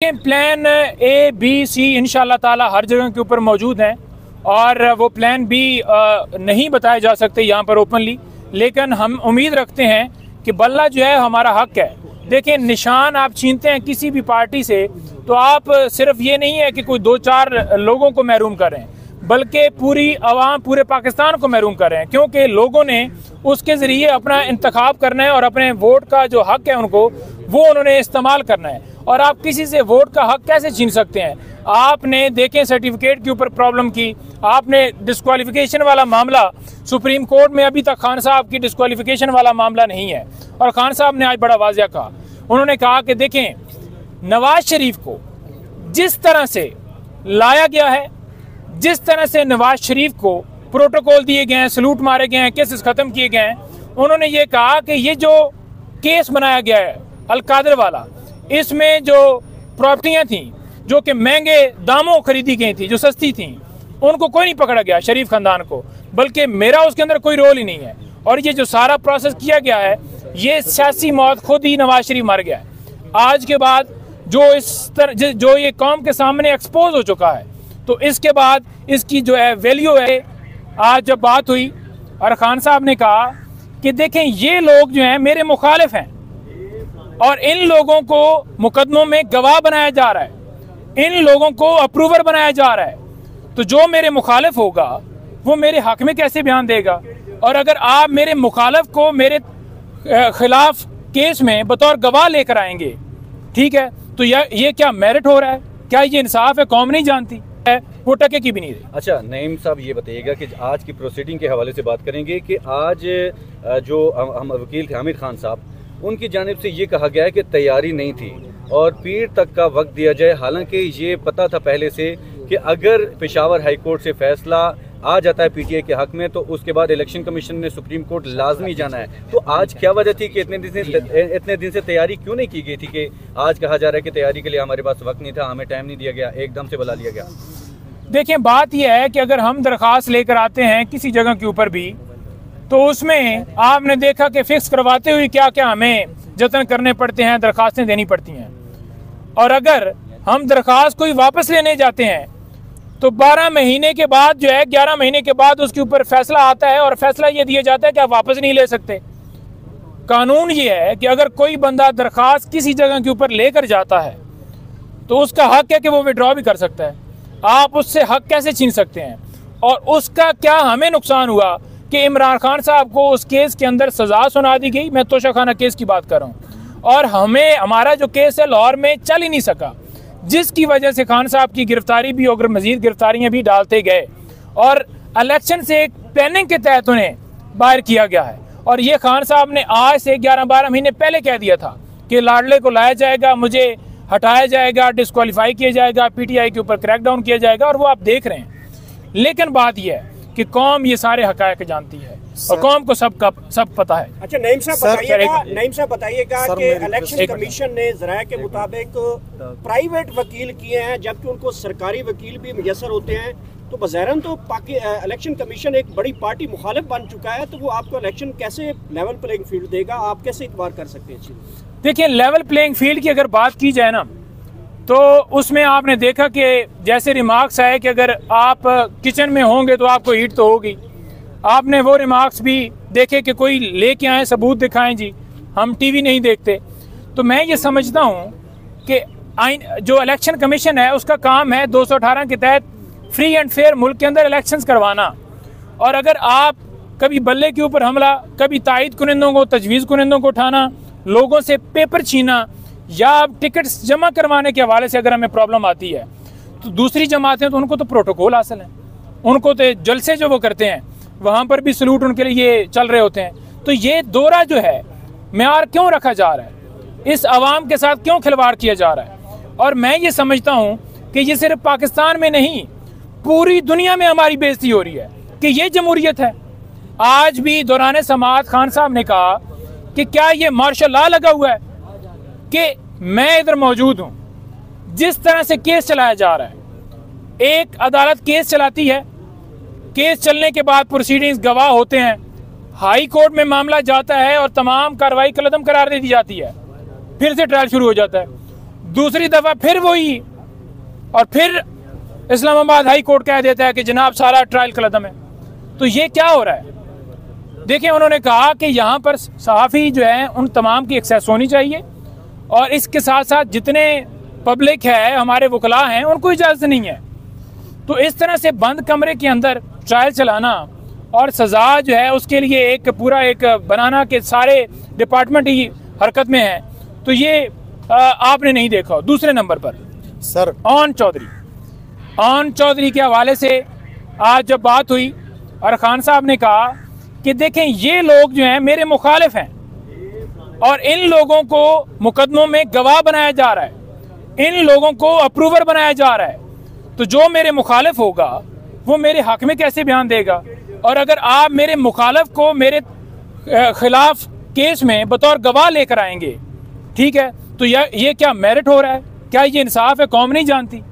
Plan A B C इंशाल्लाह ताला हर जगह के ऊपर मौजूद हैं और वो प्लान बी नहीं बताए जा सकते यहाँ पर ओपनली, लेकिन हम उम्मीद रखते हैं कि बल्ला जो है हमारा हक है। देखें, निशान आप छीनते हैं किसी भी पार्टी से तो आप सिर्फ ये नहीं है कि कोई दो चार लोगों को महरूम कर रहे हैं, बल्कि पूरी आवाम पूरे पाकिस्तान को महरूम कर रहे हैं, क्योंकि लोगों ने उसके ज़रिए अपना इंतखाब करना है और अपने वोट का जो हक है उनको वो उन्होंने इस्तेमाल करना है। और आप किसी से वोट का हक कैसे छीन सकते हैं? आपने देखें सर्टिफिकेट के ऊपर प्रॉब्लम की, आपने डिस्क्वालिफिकेशन वाला मामला सुप्रीम कोर्ट में अभी तक खान साहब की डिस्क्वालिफिकेशन वाला मामला नहीं है और खान साहब ने आज बड़ा वाज़िया कहा। उन्होंने कहा कि देखें, नवाज शरीफ को जिस तरह से लाया गया है, जिस तरह से नवाज शरीफ को प्रोटोकॉल दिए गए हैं, सलूट मारे गए हैं, केसेस खत्म किए गए हैं, उन्होंने ये कहा कि ये जो केस बनाया गया है अलकादर वाला, इसमें जो प्रॉपर्टियां थी जो कि महंगे दामों खरीदी गई थी, जो सस्ती थी, उनको कोई नहीं पकड़ा गया, शरीफ खानदान को, बल्कि मेरा उसके अंदर कोई रोल ही नहीं है। और ये जो सारा प्रोसेस किया गया है, ये सियासी मौत खुद ही नवाज शरीफ मर गया है। आज के बाद जो इस तरह जो ये कौम के सामने एक्सपोज हो चुका है, तो इसके बाद इसकी जो है वैल्यू है। आज जब बात हुई और खान साहब ने कहा कि देखें, ये लोग जो हैं मेरे मुखालिफ हैं और इन लोगों को मुकदमों में गवाह बनाया जा रहा है, इन लोगों को अप्रूवर बनाया जा रहा है, तो जो मेरे मुखालिफ होगा वो मेरे हक में कैसे बयान देगा? और अगर आप मेरे मुखालिफ को मेरे खिलाफ केस में बतौर गवाह लेकर आएंगे, ठीक है, तो ये क्या मेरिट हो रहा है? क्या ये इंसाफ है? कौम नहीं जानती है, वो टके की भी नहीं रही। अच्छा नईम साहब, ये बताइएगा कि आज की प्रोसीडिंग के हवाले से बात करेंगे कि आज जो हम वकील थे हामिद खान साहब, उनकी जानिब से ये कहा गया है कि तैयारी नहीं थी और पीर तक का वक्त दिया जाए, हालांकि ये पता था पहले से कि अगर पेशावर हाई कोर्ट से फैसला आ जाता है पीटीआई के हक में तो उसके बाद इलेक्शन कमीशन ने सुप्रीम कोर्ट लाजमी जाना है। तो आज क्या वजह थी कि इतने दिन से तैयारी क्यों नहीं की गई थी कि आज कहा जा रहा है कि तैयारी के लिए हमारे पास वक्त नहीं था, हमें टाइम नहीं दिया गया, एकदम से बुला लिया गया? देखें, बात यह है कि अगर हम दरख्वास्त लेकर आते हैं किसी जगह के ऊपर भी, तो उसमें आपने देखा कि फिक्स करवाते हुए क्या क्या हमें जतन करने पड़ते हैं, दरख्वास्तें देनी पड़ती हैं। और अगर हम दरख्वास्त कोई वापस लेने जाते हैं तो 12 महीने के बाद जो है, 11 महीने के बाद उसके ऊपर फैसला आता है और फैसला ये दिया जाता है कि आप वापस नहीं ले सकते। कानून ये है कि अगर कोई बंदा दरख्वास्त किसी जगह के ऊपर लेकर जाता है तो उसका हक है कि वो विड्रॉ भी कर सकता है। आप उससे हक कैसे छीन सकते हैं? और उसका क्या हमें नुकसान हुआ कि इमरान खान साहब को उस केस के अंदर सजा सुना दी गई। मैं तोशाखाना केस की बात कर रहा हूँ, और हमारा जो केस है लाहौर में चल ही नहीं सका, जिसकी वजह से खान साहब की गिरफ्तारी भी और मजीद गिरफ्तारियां भी डालते गए और इलेक्शन से एक प्लानिंग के तहत उन्हें बाहर किया गया है। और ये खान साहब ने आज से 11-12 महीने पहले कह दिया था कि लाडले को लाया जाएगा, मुझे हटाया जाएगा, डिस्क्वालीफाई किया जाएगा, पीटीआई के ऊपर क्रैकडाउन किया जाएगा, और वो आप देख रहे हैं। लेकिन बात यह है कि कौम ये सारे हकायक जानती है और कौम को सब पता है। अच्छा नईम साहब बताइएगा कि इलेक्शन कमीशन ने ज़राए के मुताबिक प्राइवेट वकील किए हैं जबकि उनको सरकारी वकील भी मुयसर होते हैं, तो बज़ाहिरन तो इलेक्शन कमीशन एक बड़ी पार्टी मुखालिफ बन चुका है, तो वो आपको इलेक्शन कैसे लेवल प्लेइंग फील्ड देगा? आप कैसे इतबार कर सकते हैं? देखिए, लेवल प्लेइंग फील्ड की अगर बात की जाए ना, तो उसमें आपने देखा कि जैसे रिमार्क्स आए कि अगर आप किचन में होंगे तो आपको हीट तो होगी। आपने वो रिमार्क्स भी देखे कि कोई लेके आए, सबूत दिखाएं जी, हम टीवी नहीं देखते। तो मैं ये समझता हूँ कि जो इलेक्शन कमीशन है उसका काम है 218 के तहत फ्री एंड फेयर मुल्क के अंदर इलेक्शंस करवाना। और अगर आप कभी बल्ले के ऊपर हमला, कभी तायद कुनिंदों को, तजवीज़ कुनिंदों को उठाना, लोगों से पेपर छीना, या आप टिकट्स जमा करवाने के हवाले से अगर हमें प्रॉब्लम आती है, तो दूसरी जमातें तो उनको तो प्रोटोकॉल हासिल है, उनको तो जलसे जो वो करते हैं वहाँ पर भी सलूट उनके लिए चल रहे होते हैं। तो ये दौरा जो है मेयार क्यों रखा जा रहा है? इस आवाम के साथ क्यों खिलवाड़ किया जा रहा है? और मैं ये समझता हूँ कि ये सिर्फ पाकिस्तान में नहीं, पूरी दुनिया में हमारी बेइज्जती हो रही है कि ये जमहूरियत है। आज भी दौरान समाअत खान साहब ने कहा कि क्या ये मार्शल लॉ लगा हुआ है कि मैं इधर मौजूद हूं? जिस तरह से केस चलाया जा रहा है, एक अदालत केस चलाती है, केस चलने के बाद प्रोसीडिंग्स गवाह होते हैं, हाई कोर्ट में मामला जाता है और तमाम कार्रवाई कलअदम करार दे दी जाती है, फिर से ट्रायल शुरू हो जाता है। दूसरी दफा फिर वही, और फिर इस्लामाबाद हाई कोर्ट कह देता है कि जनाब सारा ट्रायल कलदम है। तो ये क्या हो रहा है? देखिए, उन्होंने कहा कि यहाँ पर सहाफ़ी जो है उन तमाम की एक्सेस होनी चाहिए, और इसके साथ साथ जितने पब्लिक है, हमारे वकला हैं, उनको इजाज़त नहीं है। तो इस तरह से बंद कमरे के अंदर ट्रायल चलाना और सज़ा जो है उसके लिए एक पूरा एक बनाना के सारे डिपार्टमेंट ही हरकत में है, तो ये आपने नहीं देखा। दूसरे नंबर पर सर ऑन चौधरी के हवाले से आज जब बात हुई और खान साहब ने कहा कि देखें ये लोग जो हैं मेरे मुखालिफ हैं और इन लोगों को मुकदमों में गवाह बनाया जा रहा है, इन लोगों को अप्रूवर बनाया जा रहा है, तो जो मेरे मुखालिफ होगा वो मेरे हक में कैसे बयान देगा? और अगर आप मेरे मुखालिफ को मेरे खिलाफ केस में बतौर गवाह लेकर आएंगे, ठीक है, तो ये क्या मेरिट हो रहा है? क्या ये इंसाफ है? कौम नहीं जानती।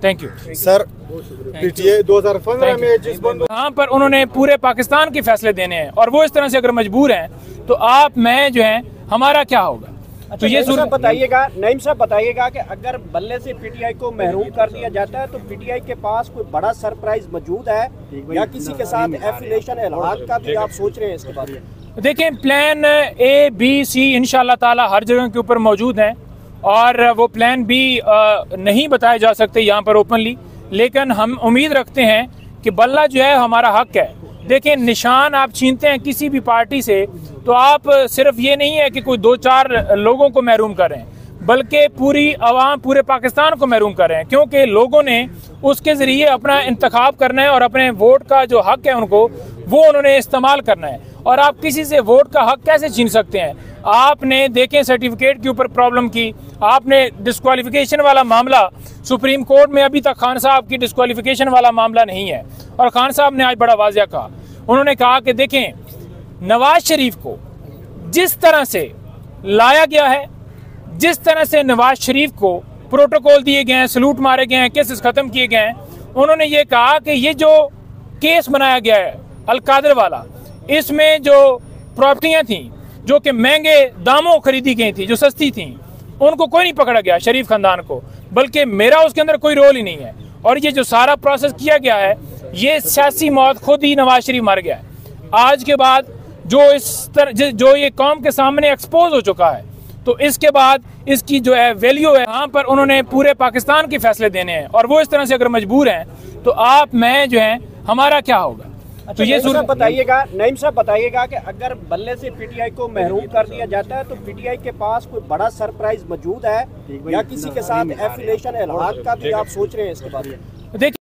Thank you sir. पीटीआई 2015 में जिस बंद यहाँ पर उन्होंने पूरे पाकिस्तान के फैसले देने हैं, और वो इस तरह से अगर मजबूर हैं तो आप मैं जो है हमारा क्या होगा? तो ये बताइएगा, नईम साहब बताइएगा कि अगर बल्ले से पीटीआई को महरूम कर दिया जाता है तो पीटीआई के पास कोई बड़ा सरप्राइज मौजूद है या किसी के साथ एफिलिएशन इल्हाक का भी आप सोच रहे हैं इसके बारे में? देखें, प्लान A, B, C इंशाल्लाह ताला हर जगह के ऊपर मौजूद हैं, और वो प्लान B नहीं बताए जा सकते यहाँ पर ओपनली, लेकिन हम उम्मीद रखते हैं कि बल्ला जो है हमारा हक है। देखें, निशान आप छीनते हैं किसी भी पार्टी से तो आप सिर्फ ये नहीं है कि कोई 2-4 लोगों को महरूम कर रहे हैं, बल्कि पूरी आवाम, पूरे पाकिस्तान को महरूम कर रहे हैं, क्योंकि लोगों ने उसके ज़रिए अपना इंतखाब करना है और अपने वोट का जो हक है उनको वो उन्होंने इस्तेमाल करना है। और आप किसी से वोट का हक कैसे छीन सकते हैं? आपने देखें सर्टिफिकेट के ऊपर प्रॉब्लम की, आपने डिस्क्वालिफिकेशन वाला मामला सुप्रीम कोर्ट में अभी तक खान साहब की डिस्क्वालिफिकेशन वाला मामला नहीं है, और खान साहब ने आज बड़ा वाज़िया कहा, उन्होंने कहा कि देखें नवाज शरीफ को जिस तरह से लाया गया है, जिस तरह से नवाज शरीफ को प्रोटोकॉल दिए गए हैं, सलूट मारे गए हैं, केसेस खत्म किए गए हैं, उन्होंने ये कहा कि ये जो केस बनाया गया है अलकादर वाला, इसमें जो प्रॉपर्टियां थी जो कि महंगे दामों खरीदी गई थी, जो सस्ती थी, उनको कोई नहीं पकड़ा गया, शरीफ खानदान को, बल्कि मेरा उसके अंदर कोई रोल ही नहीं है। और ये जो सारा प्रोसेस किया गया है, ये सियासी मौत खुद ही नवाज शरीफ मर गया है। आज के बाद जो ये कौम के सामने एक्सपोज हो चुका है, तो इसके बाद इसकी जो है वैल्यू है, यहाँ पर उन्होंने पूरे पाकिस्तान के फैसले देने हैं, और वो इस तरह से अगर मजबूर हैं तो आप मैं जो है हमारा क्या होगा? तो ये बताइएगा, नईम साहब बताइएगा कि अगर बल्ले से पीटीआई को महरूम कर दिया जाता है तो पीटीआई के पास कोई बड़ा सरप्राइज मौजूद है या किसी के साथ एफिलिएशन इल्हाक का भी आप सोच रहे हैं इसके बारे में? देखिए